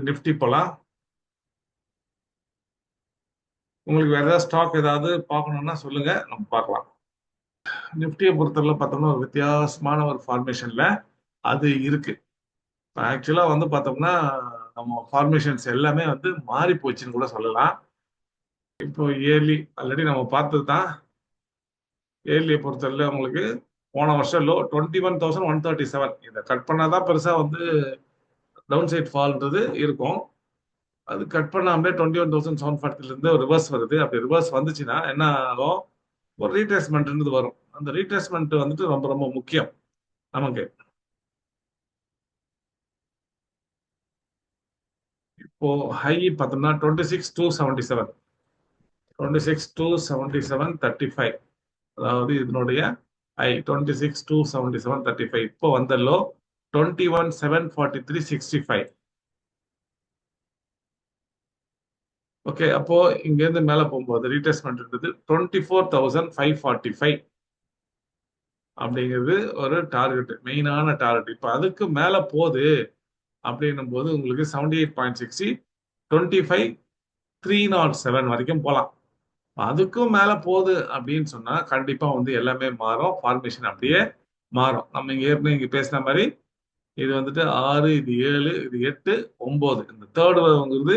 Nifty போலாம். உங்களுக்கு வேற ஏதாவது ஸ்டாக் ஏதாவது பார்க்கணும்னா சொல்லுங்க, நம்ம பார்க்கலாம். நிஃப்டியை பொறுத்தவரை பார்த்தோம்னா ஒரு வித்தியாசமான ஒரு ஃபார்மேஷன்ல அது இருக்கு. ஆக்சுவலா வந்து பார்த்தோம்னா நம்ம ஃபார்மேஷன்ஸ் எல்லாமே வந்து மாறி போச்சுன்னு கூட சொல்லலாம். இப்போ இயர்லி ஆல்ரெடி நம்ம பார்த்தது தான். இயர்லியை பொறுத்தவரை உங்களுக்கு போன வருஷம் லோ 21,137. இதை கட் பண்ணாதான் பெருசா வந்து டவுன் சைட் ஃபால்ன்றது இருக்கும். அது கட் பண்ணாமலே 21,740 இருந்து ஒரு ரிவர்ஸ் வருது. அப்படி ரிவர்ஸ் வந்துச்சுன்னா என்ன ஆகும்? ஒரு ரீட்ரேஸ்மெண்ட் வரும். அந்த ரீட்ரேஸ்மெண்ட் வந்துட்டு ரொம்ப ரொம்ப முக்கியம் நமக்கு. இப்போ ஹை பார்த்தோம்னா 26,277, 26,277.35. அதாவது இதனுடைய ஹை 26,277.35. இப்போ வந்த லோ 21,743.65. ஓகே, அப்போ இங்க இருந்து மேல போகும்போது ரீட்ரேஸ்மெண்ட் 24,545 அப்படிங்கிறது ஒரு டார்கெட், மெயினான டார்கெட். இப்போ அதுக்கு மேல போகுது அப்படின்னும் போது உங்களுக்கு 78.60, 25,307 வரைக்கும் போகலாம். அதுக்கும் மேல போகுது அப்படின்னு சொன்னா கண்டிப்பா வந்து எல்லாமே மாறும், ஃபார்மேஷன் அப்படியே மாறும். நம்ம இங்க ஏற்கனவே இங்க பேசின மாதிரி இது வந்துட்டு 6, இது 7, இது 8, 9. இந்த தேர்ட் வேவ்ங்கிறது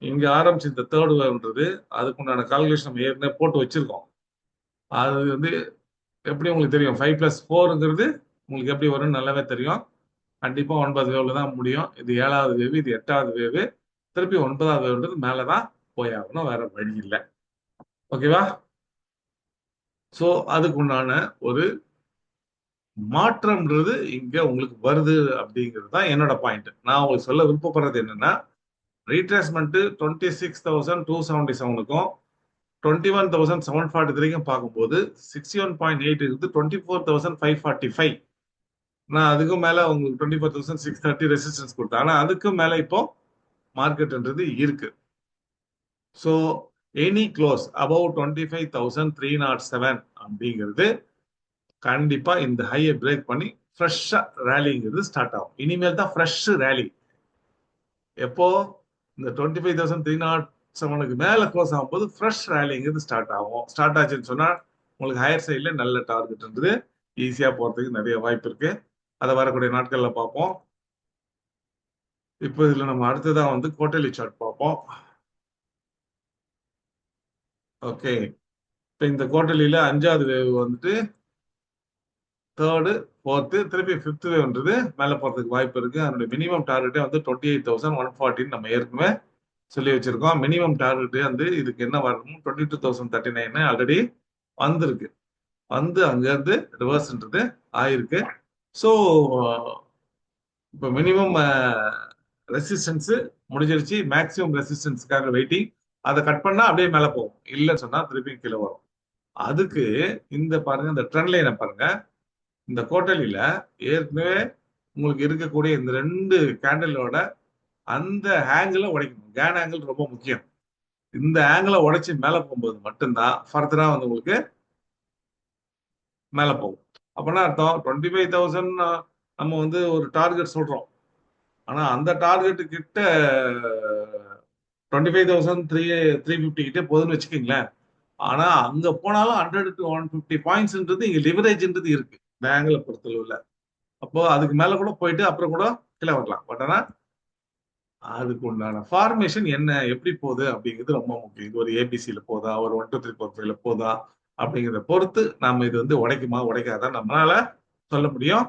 இங்க ஆரம்பிச்சு இந்த தேர்ட் வேவ்ன்றது அதுக்குண்டான கால்குலேஷன் நம்ம ஏற்கனவே போட்டு வச்சிருக்கோம். அது வந்து எப்படி உங்களுக்கு தெரியும்? 5+4ங்கிறது உங்களுக்கு எப்படி வரும்னு நல்லாவே தெரியும். கண்டிப்பா 9 வேவ்ல தான் முடியும். இது 7வது வேவ், இது 8வது வேவ், திருப்பி 9வது வேவ்ன்றது மேலதான் போயாகணும், வேற வழி இல்லை. ஓகேவா? சோ அதுக்கு உண்டான ஒரு மாற்றம்ன்றது இங்க உங்களுக்கு வருது அப்படிங்கிறது தான் என்னோட பாயிண்ட். நான் உங்களுக்கு சொல்ல விருப்பப்படுறது என்னன்னா, ரீட்ரேஸ்மெண்ட் 26,277க்கும் 21,743க்கும் பார்க்கும்போது 61.8 இருந்து 24,545. நான் அதுக்கும் மேல உங்களுக்கு 24,630 ரெசிஸ்டன்ஸ் கொடுத்தேன். ஆனா அதுக்கும் மேல இப்போ மார்க்கெட்ன்றது இருக்கு. ஸோ எனி க்ளோஸ் அபவ் 25,307 அப்படிங்கிறது கண்டிப்பா இந்த ஹையை பிரேக் பண்ணி ஃப்ரெஷ்ஷா ரேலிங்கிறது ஸ்டார்ட் ஆகும். இனிமேல் தான் ஃப்ரெஷ் ரேலி. எப்போ இந்த 25,307க்கு மேல க்ளோஸ் ஆகும்போது ஃப்ரெஷ் ரேலிங்கிறது ஸ்டார்ட் ஆகும். ஸ்டார்ட் ஆச்சுன்னு சொன்னா உங்களுக்கு ஹையர் சைட்ல நல்ல டார்கெட்ன்றது ஈஸியா போறதுக்கு நிறைய வாய்ப்பு இருக்கு. அதை வரக்கூடிய நாட்கள்ல பார்ப்போம். இப்போ இதுல நம்ம அடுத்ததான் வந்து குவார்டர்லி சார்ட் பார்ப்போம். ஓகே, இப்போ இந்த குவார்டர்லியில 5வது வேவ் வந்துட்டு தேர்டு, ஃபோர்த்து, திருப்பி ஃபிஃப்த் வேவ்ன்றது மேல போறதுக்கு வாய்ப்பு இருக்கு. அதனுடைய மினிமம் டார்கெட்டே வந்து 28,140 நம்ம ஏற்கனவே சொல்லி வச்சிருக்கோம். மினிமம் டார்கெட் வந்து இதுக்கு என்ன வரணும்? 22,039 ஆல்ரெடி வந்திருக்கு. வந்து அங்க இருந்து ரிவர்ஸ்ன்றது ஆயிருக்கு. ஸோ இப்போ மினிமம் ரெசிஸ்டன்ஸ் முடிஞ்சிருச்சு, மேக்ஸிமம் ரெசிஸ்டன்ஸ்க்காக வெயிட்டிங். அதை கட் பண்ணா அப்படியே மேல போகும், இல்லைன்னு சொன்னா திருப்பி கீழே வரும். அதுக்கு இந்த பாருங்க, இந்த ட்ரெண்ட் லைனை பாருங்க. இந்த குவார்டர்லியில ஏற்கனவே உங்களுக்கு இருக்கக்கூடிய இந்த 2 கேண்டலோட அந்த ஆங்கிளை உடைக்கணும். கேன் ஆங்கிள் ரொம்ப முக்கியம். இந்த ஆங்கிளை உடைச்சு மேல போகும்போது மட்டும்தான் ஃபர்தரா வந்து உங்களுக்கு மேல போகும். அப்படின்னா அர்த்தம் 25,000 நம்ம வந்து ஒரு டார்கெட் சொல்றோம். ஆனா அந்த டார்கெட் கிட்ட 25,350 கிட்டே போகுதுன்னு வச்சுக்கோங்களேன். ஆனா அங்க போனாலும் 100 to 150 பாயிண்ட்ஸ்ன்றது இங்க லிவரேஜ்ன்றது இருக்கு இந்த ஆங்கிளை பொறுத்தளவுல. அப்போ அதுக்கு மேல கூட போயிட்டு அப்புறம் கூட கீழே வரலாம். பட் ஆனா அதுக்கு உண்டான ஃபார்மேஷன் என்ன, எப்படி போகுது அப்படிங்கிறது ரொம்ப முக்கியம். இது ஒரு ஏபிசியில போதா, ஒரு 1 2 3 4 5ல போதா அப்படிங்கிறத பொறுத்து நம்ம இது வந்து உடைக்குமா உடைக்காதா நம்மளால சொல்ல முடியும்.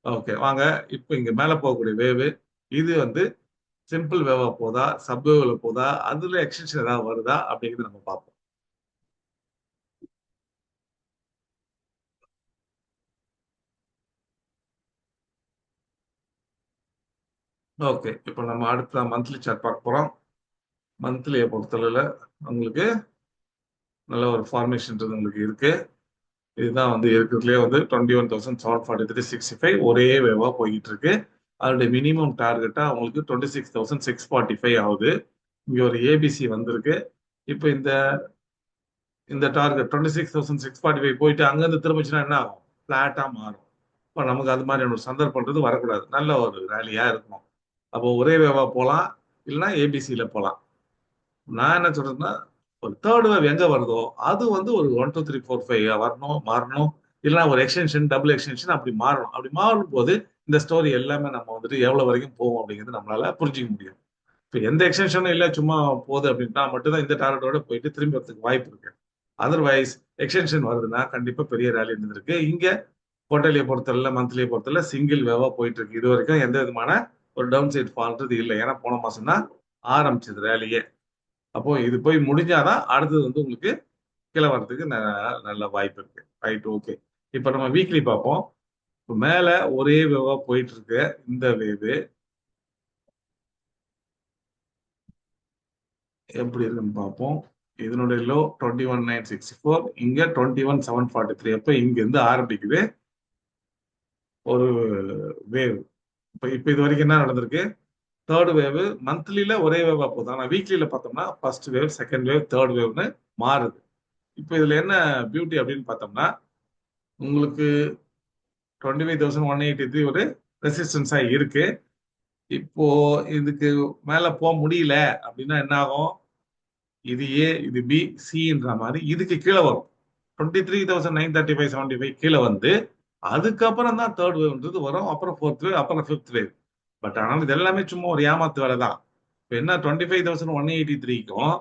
ஓகே, வாங்க. இப்போ இங்க மேல போகக்கூடிய வேவு இது வந்து சிம்பிள் வேவா போதா, சப் வேவ்ல போதா, அதுல எக்ஸ்டென்ஷன் ஏதாவது வருதா அப்படிங்கிறது நம்ம பார்ப்போம். ஓகே, இப்போ நம்ம அடுத்த மந்த்லி சார்ட் பார்க்க போறோம். மந்த்லியை பொறுத்தளவுல உங்களுக்கு நல்ல ஒரு ஃபார்மேஷன்ன்றது உங்களுக்கு இருக்கு. இதுதான் வந்து இருக்கிறதுலே வந்து 21,743.65 ஒரே வேவா போயிட்டு இருக்கு. அதோடைய மினிமம் டார்கெட்டா உங்களுக்கு 26,645 ஆகுது. இங்க ஒரு ஏபிசி வந்திருக்கு. இப்போ இந்த இந்த டார்கெட் 26,645 போயிட்டு அங்கிருந்து திரும்பிச்சுன்னா என்ன ஆகும்? பிளாட்டா மாறும். இப்போ நமக்கு அது மாதிரியான ஒரு சந்தர்ப்பம்ன்றது வரக்கூடாது. நல்ல ஒரு ரேலியா இருக்கும். அப்போ ஒரே வேவா போகலாம், இல்லைன்னா ஏபிசியில் போகலாம். நான் என்ன சொல்றேன்னா, ஒரு தேர்ட் வேவ் எங்க வருதோ அது வந்து ஒரு 1 2 3 4 5 வரணும், மாறணும். இல்லைன்னா ஒரு எக்ஸ்டென்ஷன், டபுள் எக்ஸ்டென்ஷன் அப்படி மாறணும். அப்படி மாறும் போது இந்த ஸ்டோரி எல்லாமே நம்ம வந்துட்டு எவ்வளவு வரைக்கும் போகும் அப்படிங்கிறது நம்மளால புரிஞ்சுக்க முடியும். இப்போ எந்த எக்ஸ்டென்ஷனும் இல்லை, சும்மா போகுது அப்படின்னா மட்டும்தான் இந்த டார்கெட்டோட போயிட்டு திரும்பி வரதுக்கு வாய்ப்பு இருக்கு. அதர்வைஸ் எக்ஸ்டென்ஷன் வருதுன்னா கண்டிப்பா பெரிய ரேலி இருந்திருக்கு. இங்க குவார்டர்லியை பொறுத்தவரை, மந்த்லியை பொறுத்தவரை சிங்கிள் வேவா போயிட்டு இருக்கு. இது வரைக்கும் எந்த விதமான ஒரு டவுன் சைட் ஃபால்ன்றது இல்லை. ஏன்னா போன மாசம் தான் ஆரம்பிச்சது ரேலியே. அப்போ இது போய் முடிஞ்சாதான் அடுத்தது வந்து உங்களுக்கு கீழே வர்றதுக்கு நல்ல வாய்ப்பு இருக்கு. Right, okay. இப்ப நம்ம வீக்லி பார்ப்போம். இப்ப மேல ஒரே வேவா போயிட்டு இருக்கு. இந்த வேவு எப்படி இருக்குன்னு பார்ப்போம். இதனுடைய லோ 21,964, இங்க 21,743. அப்ப இங்க இருந்து ஆரம்பிக்குது ஒரு வேவ். இப்ப இது வரைக்கும் என்ன நடந்திருக்கு? தேர்ட் வேவ் மந்த்லில ஒரே வேவா போகுது. ஆனா வீக்லில பார்த்தோம்னா first wave, second wave, third வேவ்னு மாறுது. இப்ப இதுல என்ன பியூட்டி அப்படின்னு பார்த்தோம்னா, உங்களுக்கு 25,183 ஒரு ரெசிஸ்டன்ஸா இருக்கு. இப்போ இதுக்கு மேல போக முடியல அப்படின்னா என்ன ஆகும்? இது ஏ, இது பி, சின்ற மாதிரி இதுக்கு கீழே வரும். 23,935.75 கீழே வந்து அதுக்கப்புறம் தான் தேர்ட் வேவ்ன்றது வரும். அப்புறம் ஃபோர்த் வேவ், அப்புறம் ஃபிஃப்த் வேவ். பட் ஆனால் இது எல்லாமே சும்மா ஒரு ஏமாத்து வேலை தான். இப்போ என்ன 25,183க்கும்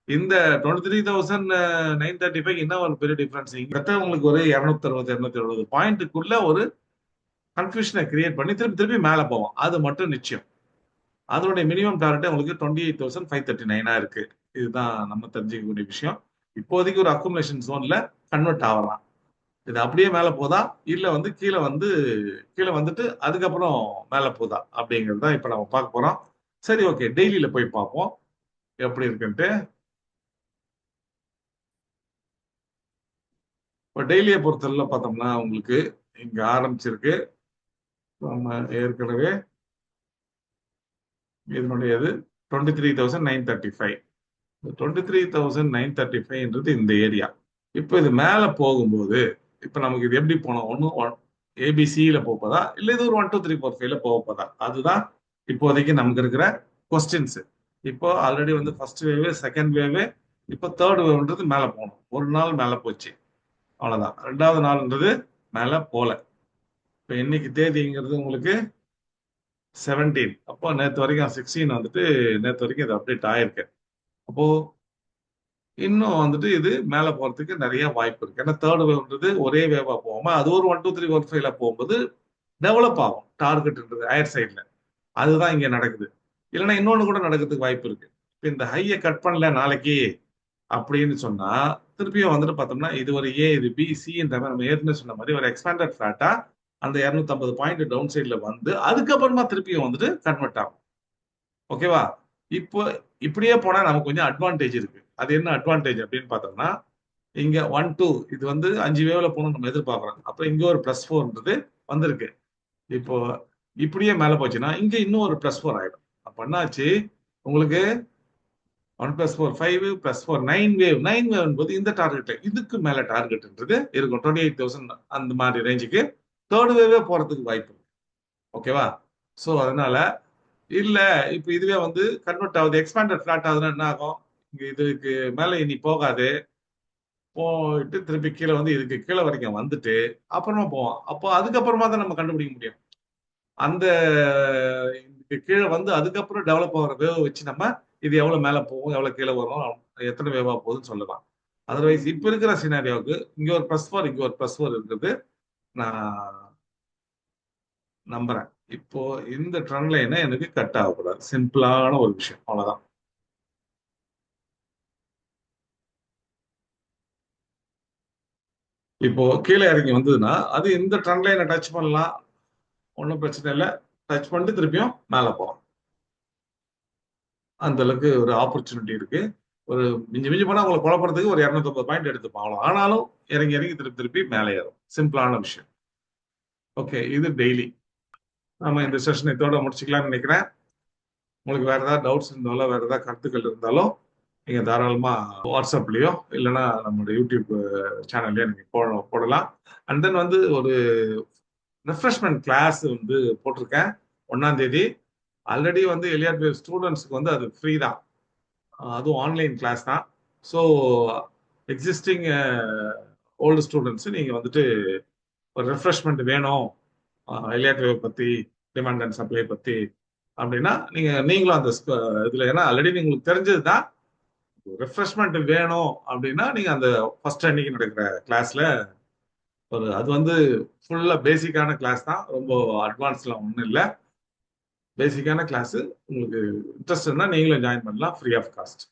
இந்த 23,935 என்ன ஒரு பெரிய டிஃபரன்ஸ்? இங்க உங்களுக்கு ஒரு 260 270 பாயிண்ட்டுக்குள்ள ஒரு கன்ஃபியூஷனை கிரியேட் பண்ணி திருப்பி திருப்பி மேலே போவோம். அது மட்டும் நிச்சயம். அதனுடைய மினிமம் டார்கெட் உங்களுக்கு 28,539 இருக்கு. இதுதான் நம்ம தெரிஞ்சுக்கக்கூடிய விஷயம். இப்போதைக்கு ஒரு அக்குமுலேஷன் ஜோன்ல கன்வெர்ட் ஆகலாம். இது அப்படியே மேல போதா, இல்ல வந்து கீழே வந்துட்டு அதுக்கப்புறம் மேல போதா அப்படிங்கிறது தான் இப்ப நம்ம பார்க்க போறோம். சரி, ஓகே, டெய்லியில போய் பார்ப்போம் எப்படி இருக்குன்ட்டு. இப்போ டெய்லியை பொறுத்தவரை பார்த்தோம்னா உங்களுக்கு இங்க ஆரம்பிச்சிருக்கு. நம்ம ஏற்கனவே இதனுடையது 23,935. 23,935ன்றது இந்த ஏரியா. இப்போ இது மேல போகும்போது இப்ப நமக்கு இது எப்படி போனோம்? ஒன்னும் ஏபிசியில போதா, இல்ல இது ஒரு 1 2 3 4 5ல போதா? அதுதான் இப்போதைக்கு நமக்கு இருக்கிற கொஸ்டின்ஸ். இப்போ ஆல்ரெடி வந்து ஃபர்ஸ்ட் வேவ், செகண்ட் வேவ், இப்போ தேர்ட் வேவ்ன்றது மேல போகணும். ஒரு நாள் மேல போச்சு, அவ்வளவுதான். ரெண்டாவது நாள்ன்றது மேல போல. இப்போ இன்னைக்கு தேதிங்கிறது உங்களுக்கு 17. அப்போ நேற்று வரைக்கும் 16 வந்துட்டு நேற்று வரைக்கும் இது அப்டேட் ஆயிருக்கு. அப்போ இன்னும் வந்துட்டு இது மேல போறதுக்கு நிறைய வாய்ப்பு இருக்கு. ஏன்னா தேர்ட் வேவ்ன்றது ஒரே வேவா போகாம அது ஒரு 1 2 3 4 5ல போகும்போது டெவலப் ஆகும் டார்கெட்ன்றது ஹையர் சைட்ல. அதுதான் இங்க நடக்குது. இல்லைன்னா இன்னொன்னு கூட நடக்கிறதுக்கு வாய்ப்பு இருக்கு. இப்ப இந்த ஹையை கட் பண்ணல நாளைக்கு அப்படின்னு சொன்னா திருப்பியும் வந்துட்டு பார்த்தோம்னா இது ஒரு ஏ, இது பி, சின்ற மாதிரி நம்ம ஏற்கனவே சொன்ன மாதிரி ஒரு எக்ஸ்பேண்டட் ஃபிளாட்டா அந்த 250 பாயிண்ட் டவுன் சைட்ல வந்து அதுக்கப்புறமா திருப்பியும் வந்துட்டு கன்வெர்ட் ஆகும். ஓகேவா? இப்போ இப்படியே போனா நமக்கு கொஞ்சம் அட்வான்டேஜ் இருக்கு. அது என்ன அட்வான்டேஜ் அப்படின்னு பார்த்தோம்னா, இங்க 1 2 இது வந்து 5 வேவ்ல போகணும்னு நம்ம எதிர்பார்க்கிறோம். அப்ப இங்க ஒரு +4ன்றது வந்திருக்கு. இப்போ இப்படியே மேல போச்சுன்னா இங்க இன்னும் ஒரு +4 ஆயிடும். அப்ப என்னாச்சு? உங்களுக்கு 1 +4 5 +4 9 வேவ். 9 வேவ் போது இந்த டார்கெட் இதுக்கு மேல டார்கெட்ன்றது இருக்கும். 28,000 அந்த மாதிரி ரேஞ்சுக்கு தேர்ட் வேவே போறதுக்கு வாய்ப்பு இருக்கு. ஓகேவா? சோ அதனால இல்ல, இப்ப இதுவே வந்து கன்வெர்ட் ஆகுது, எக்ஸ்பேண்டட் ஃபிளாட் ஆகுதுன்னா என்ன ஆகும்? இங்க இதுக்கு மேல இனி போகாது. போயிட்டு திருப்பி கீழே வந்து இதுக்கு கீழே வரைக்கும் வந்துட்டு அப்புறமா போவோம். அப்போ அதுக்கப்புறமா தான் நம்ம கண்டுபிடிக்க முடியும். அந்த இதுக்கு கீழே வந்து அதுக்கப்புறம் டெவலப் ஆகிற வேவ் வச்சு நம்ம இது எவ்வளவு மேல போகும், எவ்வளவு கீழே வரும், எத்தனை வேவா போகுதுன்னு சொல்லலாம். அதர்வைஸ் இப்ப இருக்கிற சினாரியோவுக்கு இங்க ஒரு +4, இங்க ஒரு +4 இருக்குது. நான் நம்புறேன். இப்போ இந்த ட்ரெண்ட் லைனை எனக்கு கட் ஆகக்கூடாது. சிம்பிளான ஒரு விஷயம், அவ்வளவுதான். இப்போ கீழே இறங்கி வந்ததுன்னா அது இந்த ட்ரெண்ட் லைனை டச் பண்ணலாம், ஒன்றும் பிரச்சனை இல்லை. டச் பண்ணிட்டு திருப்பியும் மேலே போகலாம். அந்த அளவுக்கு ஒரு ஆப்பர்ச்சுனிட்டி இருக்கு. ஒரு மிஞ்சி மிஞ்சி போனா உங்களை குழப்பறதுக்கு ஒரு 250 பாயிண்ட் எடுத்துப்பாங்க. ஆனாலும் இறங்கி இறங்கி திருப்பி திருப்பி மேலே ஏறும். சிம்பிளான விஷயம். ஓகே, இது டெய்லி. நம்ம இந்த செஷன் இதோட முடிச்சுக்கலாம்னு நினைக்கிறேன். உங்களுக்கு வேற ஏதாவது டவுட்ஸ் இருந்தாலும் வேற ஏதாவது கருத்துக்கள் இருந்தாலும் நீங்க தாராளமா வாட்ஸ்அப்லயோ இல்லைன்னா நம்மளோட யூடியூப் சேனல்லையோ நீங்க போடலாம். அண்ட் தென் வந்து ஒரு ரெஃப்ரெஷ்மெண்ட் கிளாஸ் வந்து போட்டிருக்கேன் 1ஆம் தேதி. ஆல்ரெடி வந்து எலியாட் வேவ் ஸ்டூடெண்ட்ஸ்க்கு வந்து அது ஃப்ரீ தான். அதுவும் ஆன்லைன் கிளாஸ் தான். ஸோ எக்ஸிஸ்டிங் ஓல்டு ஸ்டூடெண்ட்ஸ் நீங்க வந்துட்டு ஒரு ரெஃப்ரெஷ்மெண்ட் வேணும் எலியாட் வேவ் பத்தி, டிமாண்ட் அண்ட் சப்ளை பத்தி அப்படின்னா நீங்களும் அந்த இதுல, ஏன்னா ஆல்ரெடி உங்களுக்கு தெரிஞ்சது தான். ரெஃப்ரெஷ்மெண்ட் வேணும் அப்படின்னா நீங்க அந்த ஃபர்ஸ்ட் அன்னைக்கு நடக்கிற கிளாஸ்ல அது வந்து ஃபுல்லா பேசிக்கான கிளாஸ் தான், ரொம்ப அட்வான்ஸ்லாம் ஒன்றும் இல்லை. பேசிக்கான கிளாஸ். உங்களுக்கு இன்ட்ரெஸ்ட் இருந்தால் நீங்களும் ஜாயின் பண்ணலாம், ஃப்ரீ ஆஃப் காஸ்ட்.